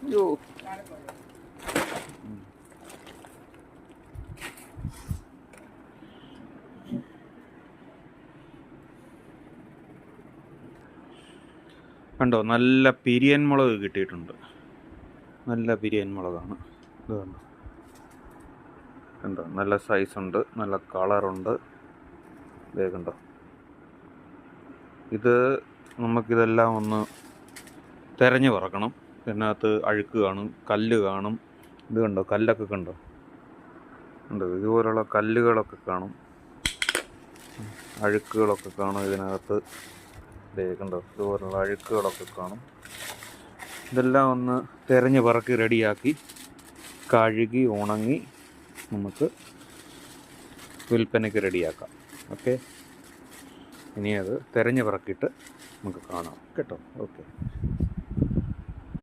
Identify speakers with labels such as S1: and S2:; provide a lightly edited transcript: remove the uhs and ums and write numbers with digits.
S1: അയ്യോ. കണ്ടോ, നല്ല പിരിയൻ മുളക് കിട്ടിയിട്ടുണ്ട്. നല്ല പിരിയൻ മുളകാണ് ഇത്. കണ്ടോ കണ്ടോ, നല്ല സൈസുണ്ട്, നല്ല കളറുണ്ട്. ഇതേ കണ്ടോ. ഇത് നമുക്കിതെല്ലാം ഒന്ന് തിരഞ്ഞു പറക്കണം. ഇതിനകത്ത് അഴുക്ക് കാണും, കല്ല് കാണും. ഇത് കണ്ടോ, കല്ലൊക്കെ കണ്ടോ. ഇതുപോലുള്ള കല്ലുകളൊക്കെ കാണും, അഴുക്കുകളൊക്കെ കാണും ഇതിനകത്ത്. ഇതേ കണ്ടോ, ഇതുപോലുള്ള അഴുക്കുകളൊക്കെ കാണും. ഇതെല്ലാം ഒന്ന് തിരഞ്ഞ് പറക്കി റെഡിയാക്കി കഴുകി ഉണങ്ങി നമുക്ക് വിൽപ്പനയ്ക്ക് റെഡിയാക്കാം. ഓക്കെ, ഇനി അത് തിരഞ്ഞ് പറക്കിയിട്ട് നമുക്ക് കാണാം കേട്ടോ. ഓക്കെ.